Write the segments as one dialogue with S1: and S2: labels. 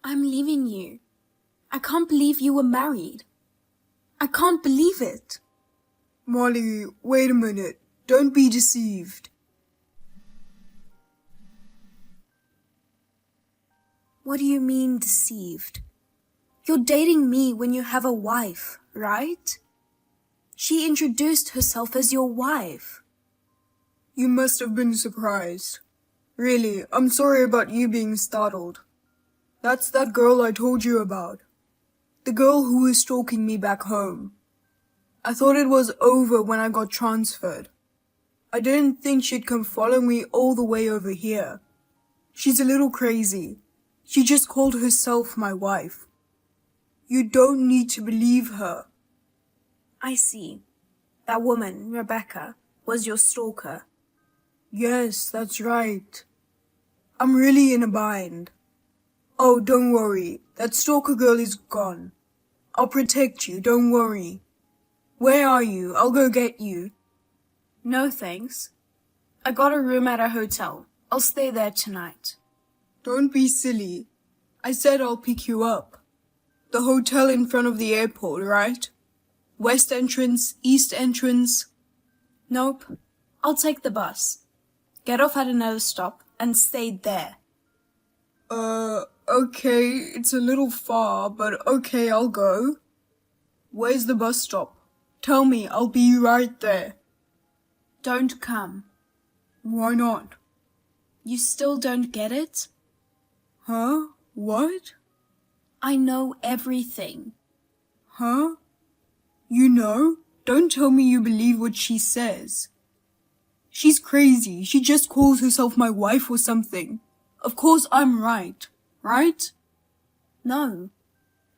S1: I'm leaving you. I can't believe you were married. I can't believe it.
S2: Molly, wait a minute. Don't be deceived.
S1: What do you mean deceived? You're dating me when you have a wife, right? She introduced herself as your wife.
S2: You must have been surprised. Really, I'm sorry about you being startled. That's that girl I told you about. The girl who was stalking me back home. I thought it was over when I got transferred. I didn't think she'd come follow me all the way over here. She's a little crazy. She just called herself my wife. You don't need to believe her.
S1: I see. That woman, Rebecca, was your stalker.
S2: Yes, that's right. I'm really in a bind. Oh, don't worry. That stalker girl is gone. I'll protect you, don't worry. Where are you? I'll go get you.
S1: No thanks. I got a room at a hotel. I'll stay there tonight.
S2: Don't be silly. I said I'll pick you up. The hotel in front of the airport, right? West entrance, east entrance?
S1: Nope. I'll take the bus. Get off at another stop and stay there.
S2: Okay, it's a little far, but okay, I'll go. Where's the bus stop? Tell me, I'll be right there.
S1: Don't come.
S2: Why not?
S1: You still don't get it?
S2: Huh? What?
S1: I know everything.
S2: Huh? You know? Don't tell me you believe what she says. She's crazy. She just calls herself my wife or something. Of course I'm right. Right?
S1: No.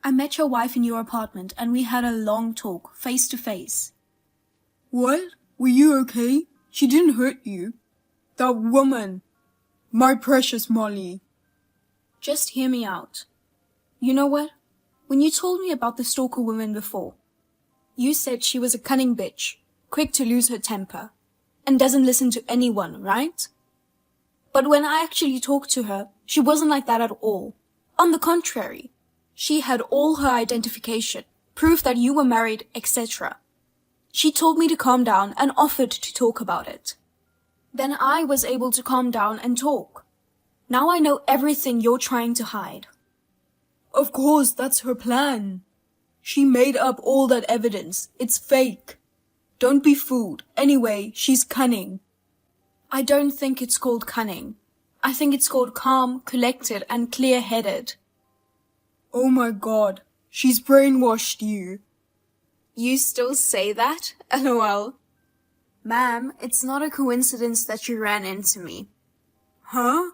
S1: I met your wife in your apartment and we had a long talk, face to face.
S2: What? Were you okay? She didn't hurt you. That woman. My precious Molly.
S1: Just hear me out. You know what? When you told me about the stalker woman before, you said she was a cunning bitch, quick to lose her temper, and doesn't listen to anyone, right? But when I actually talked to her, she wasn't like that at all. On the contrary, she had all her identification, proof that you were married, etc. She told me to calm down and offered to talk about it. Then I was able to calm down and talk. Now I know everything you're trying to hide.
S2: Of course, that's her plan. She made up all that evidence. It's fake. Don't be fooled. Anyway, she's cunning.
S1: I don't think it's called cunning. I think it's called calm, collected, and clear-headed.
S2: Oh my god, she's brainwashed you.
S1: You still say that? LOL. Ma'am, it's not a coincidence that you ran into me.
S2: Huh?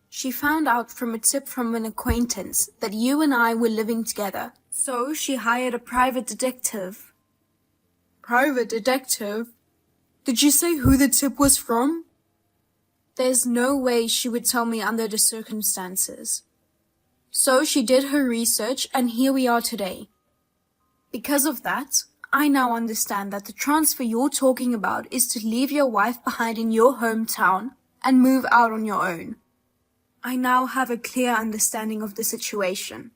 S1: She found out from a tip from an acquaintance that you and I were living together, so she hired a private detective.
S2: Private detective? Did you say who the tip was from?
S1: There's no way she would tell me under the circumstances. So she did her research and here we are today. Because of that, I now understand that the transfer you're talking about is to leave your wife behind in your hometown and move out on your own. I now have a clear understanding of the situation.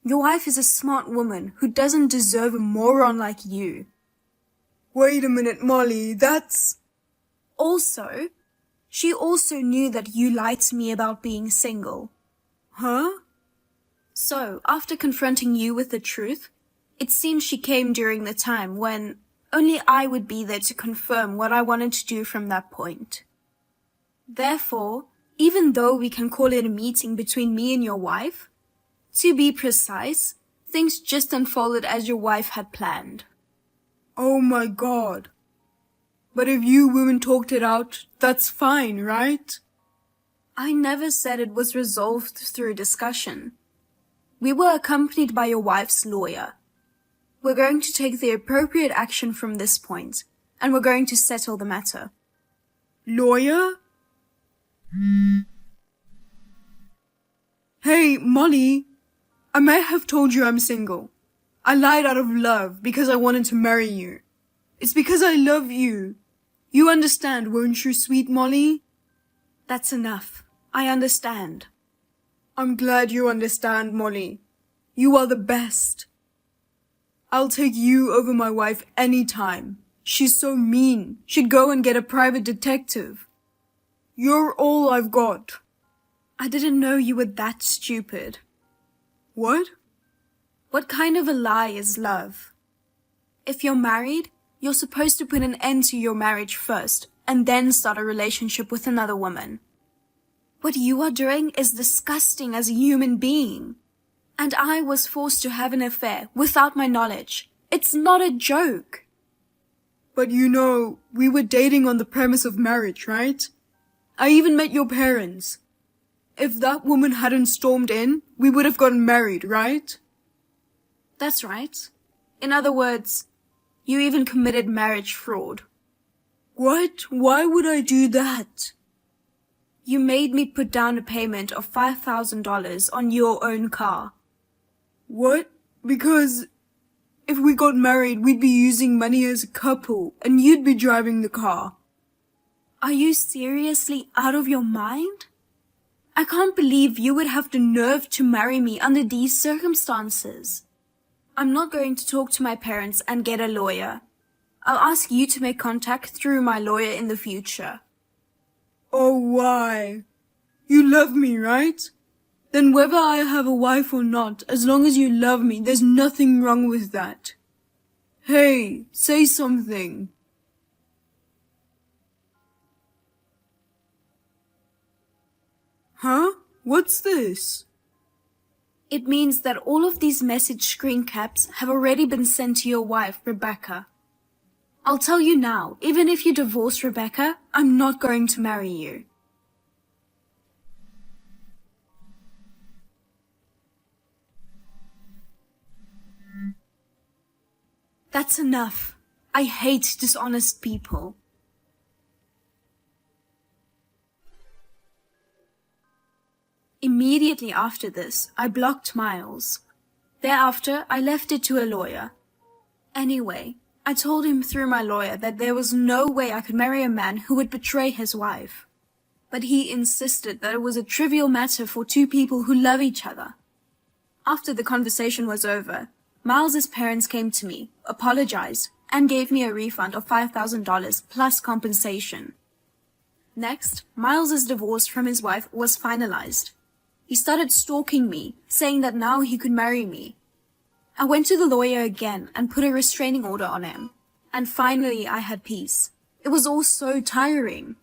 S1: Your wife is a smart woman who doesn't deserve a moron like you.
S2: Wait a minute, Molly, that's...
S1: Also, she also knew that you lied to me about being single.
S2: Huh?
S1: So, after confronting you with the truth, it seems she came during the time when only I would be there to confirm what I wanted to do from that point. Therefore, even though we can call it a meeting between me and your wife, to be precise, things just unfolded as your wife had planned.
S2: Oh my god. But if you women talked it out, that's fine, right?
S1: I never said it was resolved through discussion. We were accompanied by your wife's lawyer. We're going to take the appropriate action from this point, and we're going to settle the matter.
S2: Lawyer? Hey, Molly, I may have told you I'm single. I lied out of love because I wanted to marry you. It's because I love you. You understand, won't you, sweet Molly?
S1: That's enough. I understand.
S2: I'm glad you understand, Molly. You are the best. I'll take you over my wife any time. She's so mean. She'd go and get a private detective. You're all I've got.
S1: I didn't know you were that stupid.
S2: What?
S1: What kind of a lie is love? If you're married, you're supposed to put an end to your marriage first and then start a relationship with another woman. What you are doing is disgusting as a human being. And I was forced to have an affair without my knowledge. It's not a joke.
S2: But you know, we were dating on the premise of marriage, right? I even met your parents. If that woman hadn't stormed in, we would have gotten married, right?
S1: That's right. In other words, you even committed marriage fraud.
S2: What? Why would I do that?
S1: You made me put down a payment of $5,000 on your own car.
S2: What? Because if we got married, we'd be using money as a couple, and you'd be driving the car.
S1: Are you seriously out of your mind? I can't believe you would have the nerve to marry me under these circumstances. I'm not going to talk to my parents and get a lawyer. I'll ask you to make contact through my lawyer in the future.
S2: Oh, why? You love me, right? Then whether I have a wife or not, as long as you love me, there's nothing wrong with that. Hey, say something. Huh? What's this?
S1: It means that all of these message screen caps have already been sent to your wife, Rebecca. I'll tell you now, even if you divorce Rebecca, I'm not going to marry you. That's enough. I hate dishonest people. Immediately after this, I blocked Miles. Thereafter, I left it to a lawyer. Anyway, I told him through my lawyer that there was no way I could marry a man who would betray his wife. But he insisted that it was a trivial matter for two people who love each other. After the conversation was over, Miles's parents came to me, apologized, and gave me a refund of $5,000 plus compensation. Next, Miles's divorce from his wife was finalized. He started stalking me, saying that now he could marry me. I went to the lawyer again and put a restraining order on him. And finally I had peace. It was all so tiring.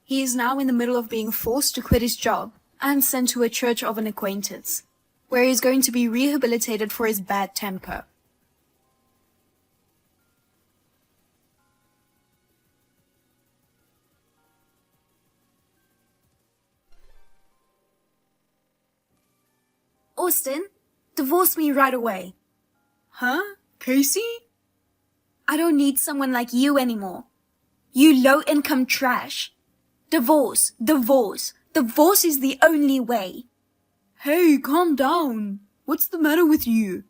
S1: He is now in the middle of being forced to quit his job and sent to a church of an acquaintance, where he is going to be rehabilitated for his bad temper. Austin, divorce me right away.
S2: Huh? Casey?
S1: I don't need someone like you anymore. You low-income trash. Divorce, divorce. Divorce is the only way.
S2: Hey, calm down. What's the matter with you?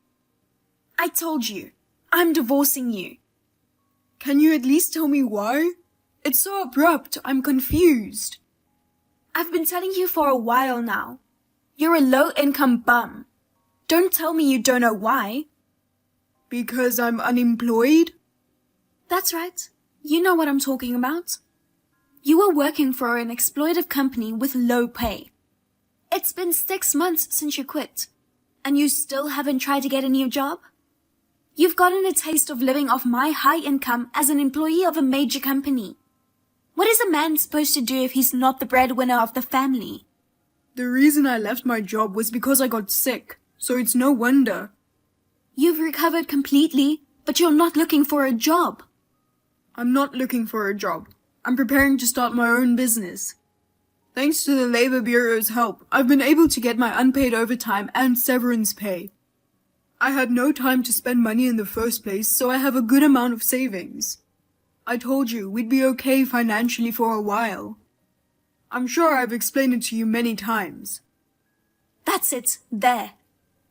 S1: I told you, I'm divorcing you.
S2: Can you at least tell me why? It's so abrupt, I'm confused.
S1: I've been telling you for a while now. You're a low-income bum. Don't tell me you don't know why.
S2: Because I'm unemployed?
S1: That's right. You know what I'm talking about. You were working for an exploitive company with low pay. It's been 6 months since you quit, and you still haven't tried to get a new job? You've gotten a taste of living off my high income as an employee of a major company. What is a man supposed to do if he's not the breadwinner of the family?
S2: The reason I left my job was because I got sick, so it's no wonder.
S1: You've recovered completely, but you're not looking for a job.
S2: I'm not looking for a job. I'm preparing to start my own business. Thanks to the Labor Bureau's help, I've been able to get my unpaid overtime and severance pay. I had no time to spend money in the first place, so I have a good amount of savings. I told you we'd be okay financially for a while. I'm sure I've explained it to you many times.
S1: That's it, there.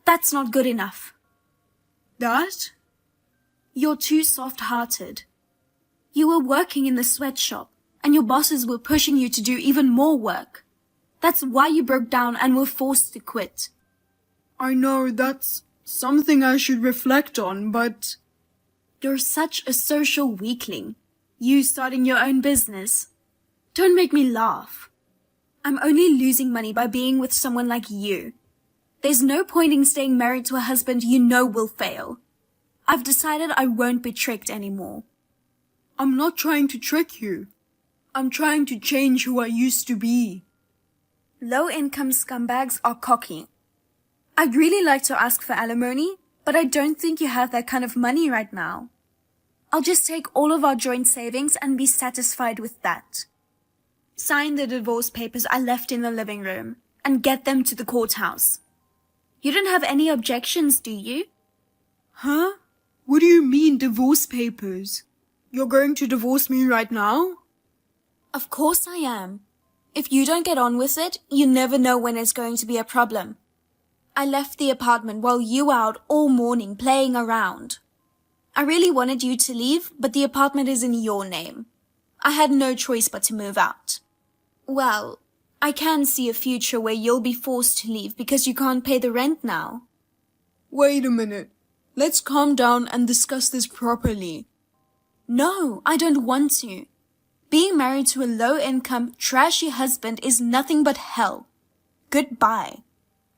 S1: That's not good enough.
S2: That?
S1: You're too soft-hearted. You were working in the sweatshop, and your bosses were pushing you to do even more work. That's why you broke down and were forced to quit.
S2: I know that's something I should reflect on, but
S1: You're such a social weakling. You starting your own business. Don't make me laugh. I'm only losing money by being with someone like you. There's no point in staying married to a husband you know will fail. I've decided I won't be tricked anymore.
S2: I'm not trying to trick you. I'm trying to change who I used to be.
S1: Low-income scumbags are cocky. I'd really like to ask for alimony, but I don't think you have that kind of money right now. I'll just take all of our joint savings and be satisfied with that. Sign the divorce papers I left in the living room and get them to the courthouse. You don't have any objections, do you?
S2: Huh? What do you mean, divorce papers? You're going to divorce me right now?
S1: Of course I am. If you don't get on with it, you never know when it's going to be a problem. I left the apartment while you were out all morning playing around. I really wanted you to leave, but the apartment is in your name. I had no choice but to move out. Well, I can see a future where you'll be forced to leave because you can't pay the rent now.
S2: Wait a minute. Let's calm down and discuss this properly.
S1: No, I don't want to. Being married to a low-income, trashy husband is nothing but hell. Goodbye.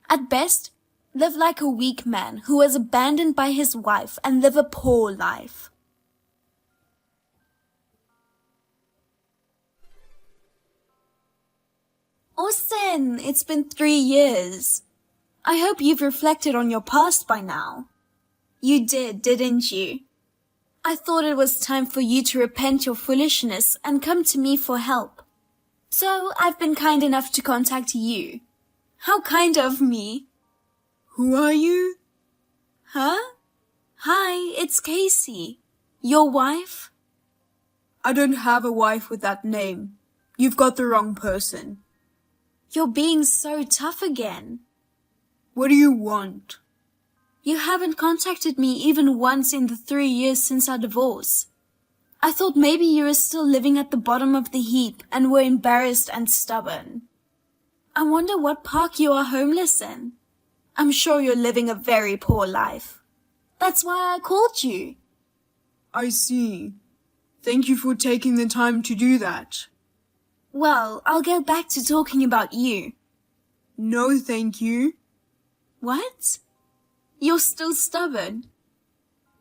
S1: At best, live like a weak man who was abandoned by his wife and live a poor life. Austin, it's been 3 years. I hope you've reflected on your past by now. You did, didn't you? I thought it was time for you to repent your foolishness and come to me for help. So I've been kind enough to contact you. How kind of me.
S2: Who are you?
S1: Huh? Hi, it's Casey. Your wife?
S2: I don't have a wife with that name. You've got the wrong person.
S1: You're being so tough again.
S2: What do you want?
S1: You haven't contacted me even once in the 3 years since our divorce. I thought maybe you were still living at the bottom of the heap and were embarrassed and stubborn. I wonder what park you are homeless in. I'm sure you're living a very poor life. That's why I called you.
S2: I see. Thank you for taking the time to do that.
S1: Well, I'll get back to talking about you.
S2: No, thank you.
S1: What? You're still stubborn?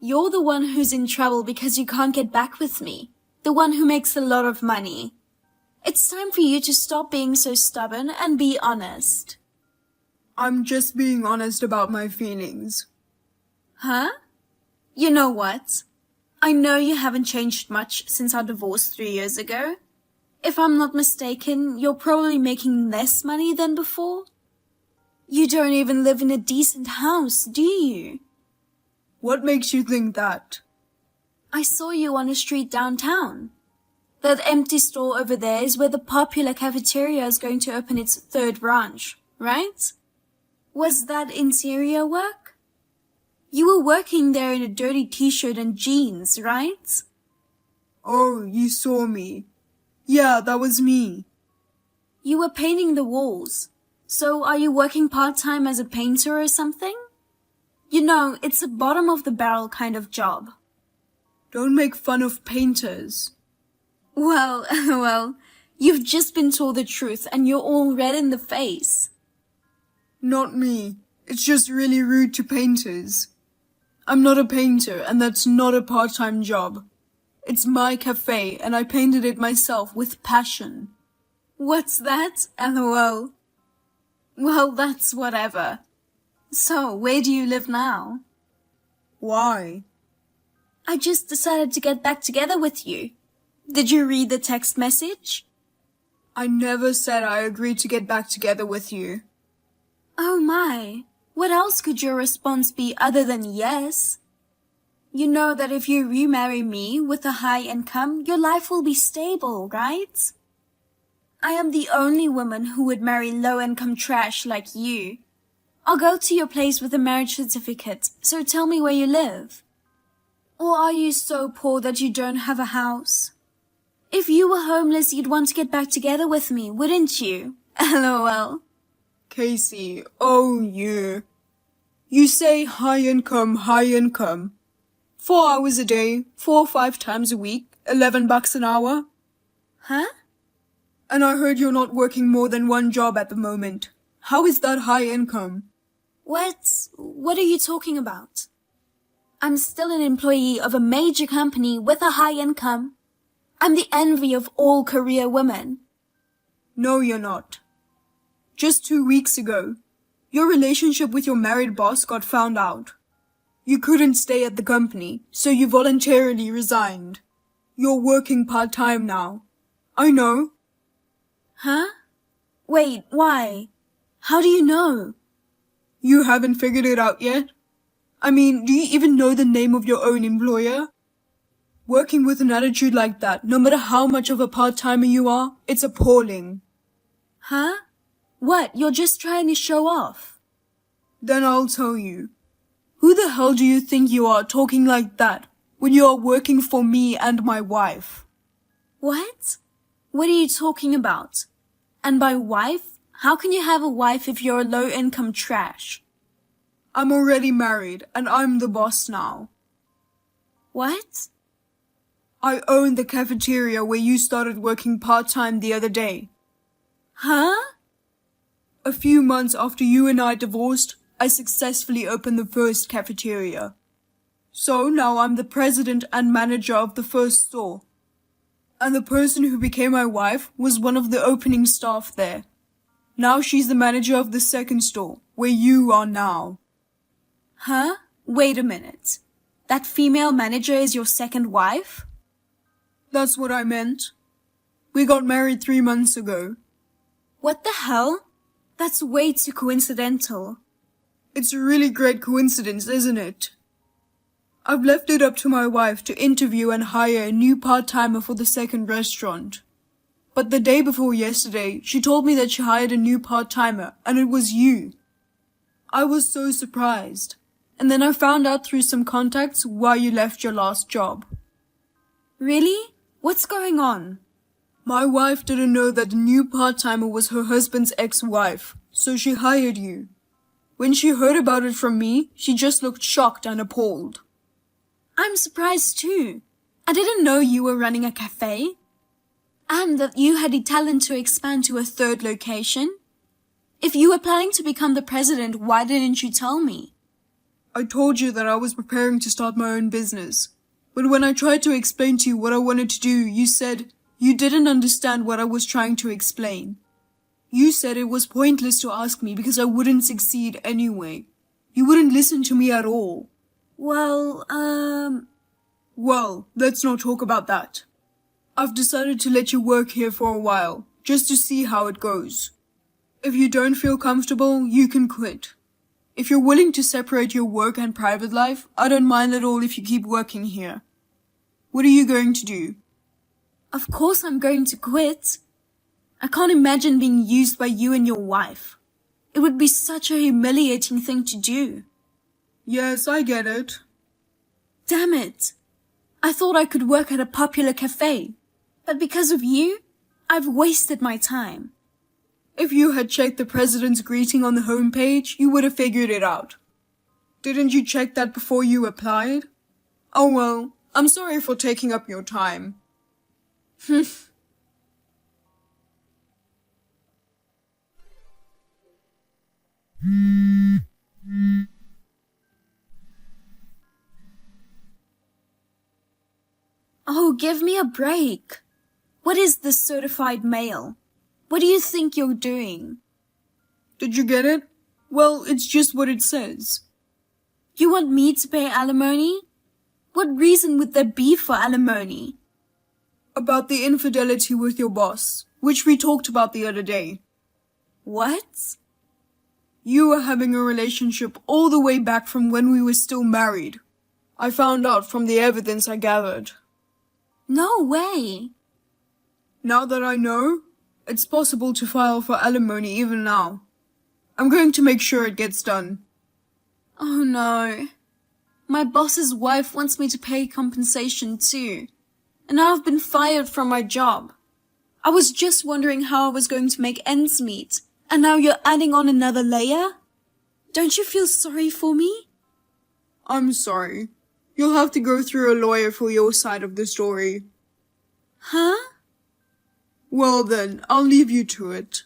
S1: You're the one who's in trouble because you can't get back with me. The one who makes a lot of money. It's time for you to stop being so stubborn and be honest.
S2: I'm just being honest about my feelings.
S1: Huh? You know what? I know you haven't changed much since our divorce 3 years ago. If I'm not mistaken, you're probably making less money than before. You don't even live in a decent house, do you?
S2: What makes you think that?
S1: I saw you on a street downtown. That empty store over there is where the popular cafeteria is going to open its 3rd branch, right? Was that interior work? You were working there in a dirty t-shirt and jeans, right?
S2: Oh, you saw me. Yeah, that was me.
S1: You were painting the walls. So are you working part-time as a painter or something? You know, it's a bottom-of-the-barrel kind of job.
S2: Don't make fun of painters.
S1: Well, you've just been told the truth and you're all red in the face.
S2: Not me. It's just really rude to painters. I'm not a painter, and that's not a part-time job. It's my cafe, and I painted it myself with passion.
S1: What's that? LOL. Well, that's whatever. So, where do you live now?
S2: Why?
S1: I just decided to get back together with you. Did you read the text message?
S2: I never said I agreed to get back together with you.
S1: Oh my. What else could your response be other than yes? You know that if you remarry me with a high income, your life will be stable, right? I am the only woman who would marry low-income trash like you. I'll go to your place with a marriage certificate, so tell me where you live. Or are you so poor that you don't have a house? If you were homeless, you'd want to get back together with me, wouldn't you? LOL.
S2: Casey, oh you. You say high income, high income. 4 hours a day, 4 or 5 times a week, $11 an hour.
S1: Huh?
S2: And I heard you're not working more than one job at the moment. How is that high income?
S1: What are you talking about? I'm still an employee of a major company with a high income. I'm the envy of all career women.
S2: No, you're not. Just 2 weeks ago, your relationship with your married boss got found out. You couldn't stay at the company, so you voluntarily resigned. You're working part-time now. I know.
S1: Huh? Wait, why? How do you know?
S2: You haven't figured it out yet? I mean, do you even know the name of your own employer? Working with an attitude like that, no matter how much of a part-timer you are, it's appalling.
S1: Huh? What, you're just trying to show off?
S2: Then I'll tell you. Who the hell do you think you are talking like that when you are working for me and my wife?
S1: What? What are you talking about? And by wife? How can you have a wife if you're a low-income trash?
S2: I'm already married and I'm the boss now.
S1: What?
S2: I own the cafeteria where you started working part-time the other day.
S1: Huh?
S2: A few months after you and I divorced, I successfully opened the first cafeteria. So now I'm the president and manager of the first store. And the person who became my wife was one of the opening staff there. Now she's the manager of the second store, where you are now.
S1: Huh? Wait a minute. That female manager is your second wife?
S2: That's what I meant. We got married 3 months ago.
S1: What the hell? That's way too coincidental.
S2: It's a really great coincidence, isn't it? I've left it up to my wife to interview and hire a new part-timer for the second restaurant. But the day before yesterday, she told me that she hired a new part-timer, and it was you. I was so surprised. And then I found out through some contacts why you left your last job.
S1: Really? What's going on?
S2: My wife didn't know that the new part-timer was her husband's ex-wife, so she hired you. When she heard about it from me, she just looked shocked and appalled.
S1: I'm surprised too. I didn't know you were running a cafe. And that you had the talent to expand to a third location. If you were planning to become the president, why didn't you tell me?
S2: I told you that I was preparing to start my own business. But when I tried to explain to you what I wanted to do, you said you didn't understand what I was trying to explain. You said it was pointless to ask me because I wouldn't succeed anyway. You wouldn't listen to me at all.
S1: Well,
S2: Well, let's not talk about that. I've decided to let you work here for a while, just to see how it goes. If you don't feel comfortable, you can quit. If you're willing to separate your work and private life, I don't mind at all if you keep working here. What are you going to do?
S1: Of course I'm going to quit. I can't imagine being used by you and your wife. It would be such a humiliating thing to do.
S2: Yes, I get it.
S1: Damn it. I thought I could work at a popular cafe. But because of you, I've wasted my time.
S2: If you had checked the president's greeting on the homepage, you would have figured it out. Didn't you check that before you applied? Oh well, I'm sorry for taking up your time.
S1: Oh, give me a break. What is this certified mail? What do you think you're doing?
S2: Did you get it? Well, it's just what it says.
S1: You want me to pay alimony? What reason would there be for alimony?
S2: About the infidelity with your boss, which we talked about the other day.
S1: What?
S2: You were having a relationship all the way back from when we were still married. I found out from the evidence I gathered.
S1: No way.
S2: Now that I know, it's possible to file for alimony even now. I'm going to make sure it gets done.
S1: Oh no. My boss's wife wants me to pay compensation too. And I've been fired from my job. I was just wondering how I was going to make ends meet, and now you're adding on another layer? Don't you feel sorry for me?
S2: I'm sorry. You'll have to go through a lawyer for your side of the story.
S1: Huh?
S2: Well then, I'll leave you to it.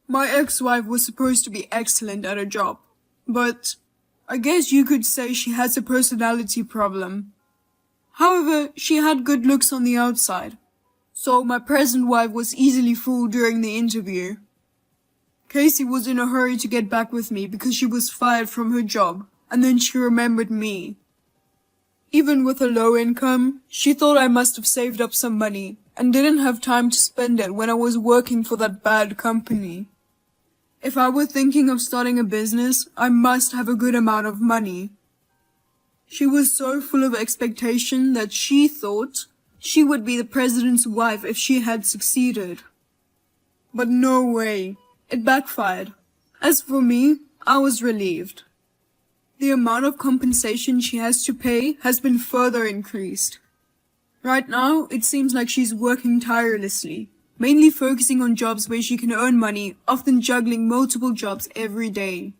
S2: My ex-wife was supposed to be excellent at her job, but I guess you could say she has a personality problem. However, she had good looks on the outside, so my present wife was easily fooled during the interview. Casey was in a hurry to get back with me because she was fired from her job, and then she remembered me. Even with a low income, she thought I must have saved up some money and didn't have time to spend it when I was working for that bad company. If I were thinking of starting a business, I must have a good amount of money. She was so full of expectation that she thought she would be the president's wife if she had succeeded. But no way. It backfired. As for me, I was relieved. The amount of compensation she has to pay has been further increased. Right now, it seems like she's working tirelessly, mainly focusing on jobs where she can earn money, often juggling multiple jobs every day.